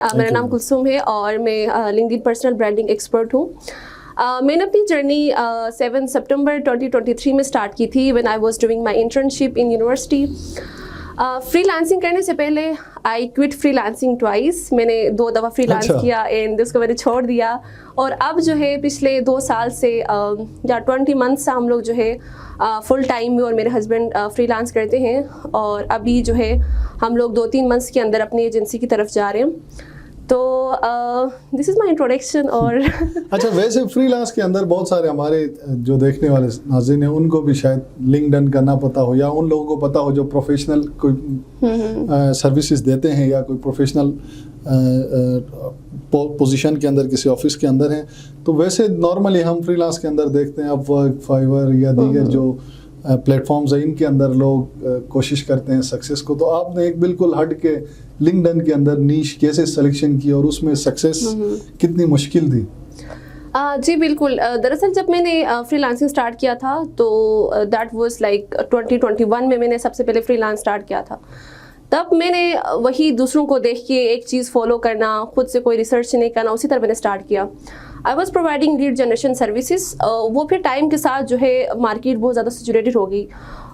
मेरा नाम कुलसुम है और मैं लिंक्डइन पर्सनल ब्रांडिंग एक्सपर्ट हूँ। मैंने अपनी जर्नी 7 सितंबर 2023 में स्टार्ट की थी when I was doing my internship in university. Freelancing करने से पहले आई क्विट फ्रीलांसिंग ट्वाइस। मैंने 2 दफ़ा फ्रीलांस किया एंड उसको मैंने छोड़ दिया। और अब जो है पिछले 2 साल से या 20 मंथ से हम लोग जो है फुल टाइम में और मेरे हस्बैंड फ्रीलांस करते हैं। और अभी जो है हम लोग 2-3 मंथ्स के अंदर अपनी एजेंसी की तरफ जा रहे हैं। तो दिस इज़ माई इंट्रोडक्शन। और अच्छा, वैसे फ्रीलांस के अंदर बहुत सारे हमारे जो देखने वाले नाज़रीन हैं उनको भी शायद लिंक्डइन का ना पता हो, या उन लोगों को पता हो जो प्रोफेशनल कोई सर्विसेज देते हैं या कोई प्रोफेशनल पोजीशन के अंदर किसी ऑफिस के अंदर हैं। तो वैसे नॉर्मली हम फ्रीलांस के अंदर देखते हैं अपवर्क, फाइवर या दीगर जो प्लेटफॉर्म्स हैं, इनके अंदर लोग कोशिश करते हैं सक्सेस को। तो आपने एक बिल्कुल हट के लिंक्डइन के अंदर नीश कैसे सिलेक्शन की और उसमें सक्सेस कितनी मुश्किल थी? जी बिल्कुल। दरअसल जब मैंने फ्रीलांसिंग स्टार्ट किया था तो दैट वाज लाइक 2021 में मैंने सबसे पहले फ्रीलांस स्टार्ट किया था। तब मैंने वही दूसरों को देख के एक चीज़ फॉलो करना, खुद से कोई रिसर्च नहीं करना, उसी तरह मैंने स्टार्ट किया। I was providing lead generation services. वो फिर टाइम के साथ जो है मार्केट बहुत ज़्यादा सैचुरेटेड हो गई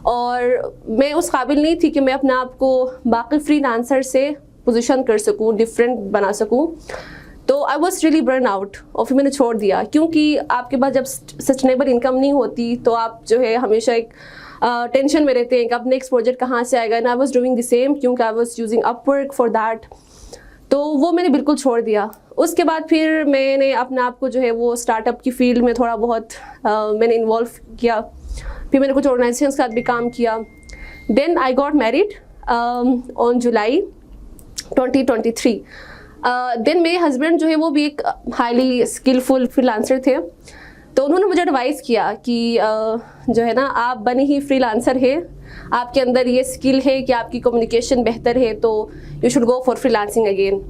और मैं उस काबिल नहीं थी कि मैं अपने आप को बाकी फ्रीलांसर से पोजीशन कर सकूं, डिफरेंट बना सकूं। तो I was really burn out और फिर मैंने छोड़ दिया, क्योंकि आपके पास जब सस्टेनेबल इनकम नहीं होती तो आप जो है हमेशा एक टेंशन में रहते हैं कि अब नेक्स्ट प्रोजेक्ट कहाँ से आएगा। And I was doing the same, क्योंकि I was using Upwork for that. तो वो मैंने बिल्कुल छोड़ दिया। उसके बाद फिर मैंने अपने आप को जो है वो स्टार्टअप की फील्ड में थोड़ा बहुत मैंने इन्वॉल्व किया। फिर मैंने कुछ ऑर्गेनाइजेशन के साथ भी काम किया। Then I got married on July 2023। Then मेरे हस्बैंड जो है वो भी एक हाईली स्किलफुल फ्रीलांसर थे। तो उन्होंने मुझे एडवाइस किया कि जो है ना, आप बने ही फ्रीलांसर है, आपके अंदर ये स्किल है कि आपकी कम्युनिकेशन बेहतर है, तो you should go for freelancing again.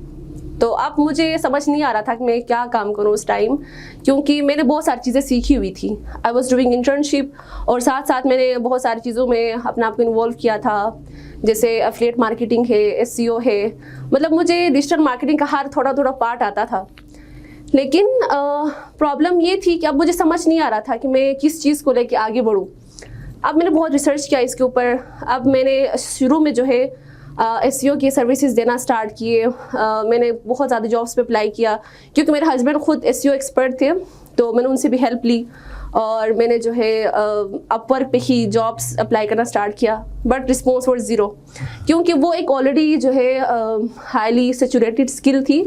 तो अब मुझे समझ नहीं आ रहा था कि मैं क्या काम करूं उस टाइम, क्योंकि मैंने बहुत सारी चीज़ें सीखी हुई थी। आई वॉज डूइंग इंटर्नशिप और साथ साथ मैंने बहुत सारी चीज़ों में अपने आप को इन्वॉल्व किया था, जैसे एफिलिएट मार्केटिंग है, SEO है। मतलब मुझे डिजिटल मार्केटिंग का हर थोड़ा थोड़ा पार्ट आता था। लेकिन प्रॉब्लम ये थी कि अब मुझे समझ नहीं आ रहा था कि मैं किस चीज़ को लेके आगे बढ़ूं। अब मैंने बहुत रिसर्च किया इसके ऊपर। अब मैंने शुरू में जो है SEO की सर्विसेज देना स्टार्ट किए। मैंने बहुत ज़्यादा जॉब्स पे अप्लाई किया, क्योंकि मेरे हस्बैंड खुद SEO एक्सपर्ट थे, तो मैंने उनसे भी हेल्प ली और मैंने जो है अपवर्क पे ही जॉब्स अप्लाई करना स्टार्ट किया। बट रिस्पॉन्स वाज 0, क्योंकि वो एक ऑलरेडी जो है हाईली सैचुरेटेड स्किल थी।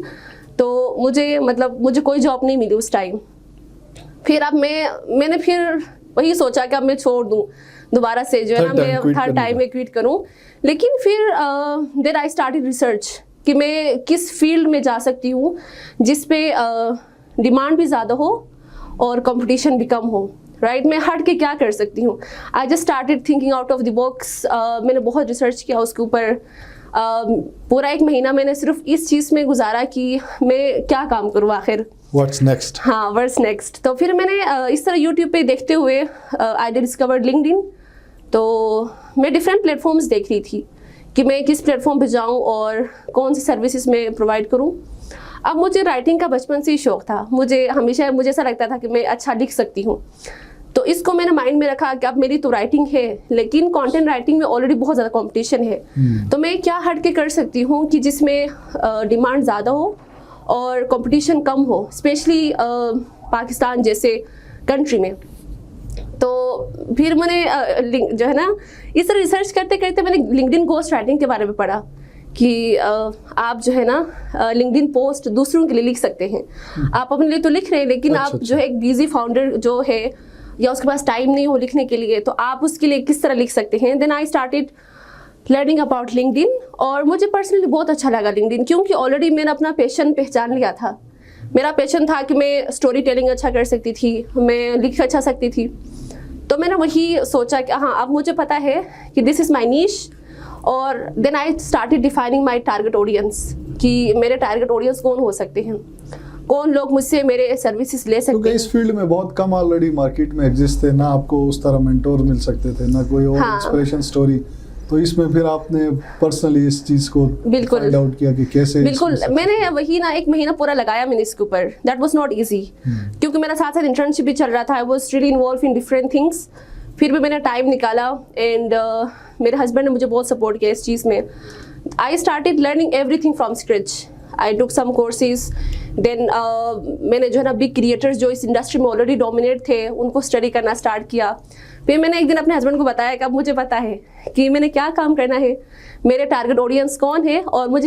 तो मुझे कोई जॉब नहीं मिली उस टाइम। फिर अब मैंने फिर वही सोचा कि अब मैं छोड़ दूँ दोबारा से, जो है ना, मैं थर्ड टाइम में क्विट करूँ। लेकिन फिर देन आई स्टार्टेड रिसर्च कि मैं किस फील्ड में जा सकती हूँ जिस पे डिमांड भी ज़्यादा हो और कंपटीशन भी कम हो। राइट, मैं हट के क्या कर सकती हूँ। I just started thinking out of the box. मैंने बहुत रिसर्च किया उसके ऊपर। पूरा 1 महीना मैंने सिर्फ इस चीज़ में गुजारा कि मैं क्या काम करूँ आखिर। What's next? हाँ, what's next। तो फिर मैंने इस तरह YouTube पे देखते हुए आई डिस्कवर्ड लिंक्डइन। तो मैं डिफरेंट प्लेटफॉर्म्स देख रही थी कि मैं किस प्लेटफॉर्म पे जाऊँ और कौन सी सर्विसेज मैं प्रोवाइड करूँ। अब मुझे राइटिंग का बचपन से ही शौक था। मुझे ऐसा लगता था कि मैं अच्छा लिख सकती हूँ। तो इसको मैंने माइंड में रखा कि अब मेरी तो राइटिंग है, लेकिन कंटेंट राइटिंग में ऑलरेडी बहुत ज़्यादा कंपटीशन है। तो मैं क्या हट के कर सकती हूँ कि जिसमें डिमांड ज़्यादा हो और कंपटीशन कम हो, स्पेशली पाकिस्तान जैसे कंट्री में। तो फिर मैंने जो है ना, इस तरह रिसर्च करते करते मैंने लिंक्डइन घोस्ट राइटिंग के बारे में पढ़ा कि आप जो है ना लिंक्डइन पोस्ट दूसरों के लिए लिख सकते हैं। आप अपने लिए तो लिख रहे हैं, लेकिन आप जो है एक बिजी फाउंडर जो है या उसके पास टाइम नहीं हो लिखने के लिए, तो आप उसके लिए किस तरह लिख सकते हैं। Then I started learning about LinkedIn और मुझे पर्सनली बहुत अच्छा लगा लिंक्डइन, क्योंकि ऑलरेडी मैंने अपना पैशन पहचान लिया था। मेरा पैशन था कि मैं स्टोरी टेलिंग अच्छा कर सकती थी, मैं लिख अच्छा सकती थी। तो मैंने वही सोचा कि हाँ, अब मुझे पता है कि दिस इज़ माई नीश। और then I started defining my target audience कि मेरे टारगेट ऑडियंस कौन हो सकते हैं, कौन लोग मुझसे मेरे सर्विसेज ले सकते हैं। इस फील्ड में बहुत कम ऑलरेडी मार्केट में एग्जिस्ट थे ना, आपको उस तरह मेंटोर मिल सकते थे ना, कोई और इंस्पिरेशन स्टोरी तो इसमें फिर आपने पर्सनली इस चीज़ को बिल्कुल। फाइंड आउट किया कि कैसे बिल्कुल, इसमें मैंने वही ना 1 महीना पूरा लगाया मैंने इसके ऊपर। दैट वाज नॉट इजी, क्योंकि मेरा साथ साथ इंटर्नशिप भी चल रहा था। I was really involve in different things. फिर भी मैंने टाइम निकाला एंड मेरे हस्बैंड ने मुझे बहुत सपोर्ट किया इस चीज़ में। I started learning everything from scratch. I took some courses, then मैंने जो है ना बिग क्रिएटर्स जो इस इंडस्ट्री में ऑलरेडी डोमिनेट थे उनको स्टडी करना स्टार्ट किया। फिर मैंने एक दिन अपने हस्बैंड को बताया कि अब मुझे पता है कि मैंने क्या काम करना है, मेरे टारगेट ऑडियंस कौन है और मुझे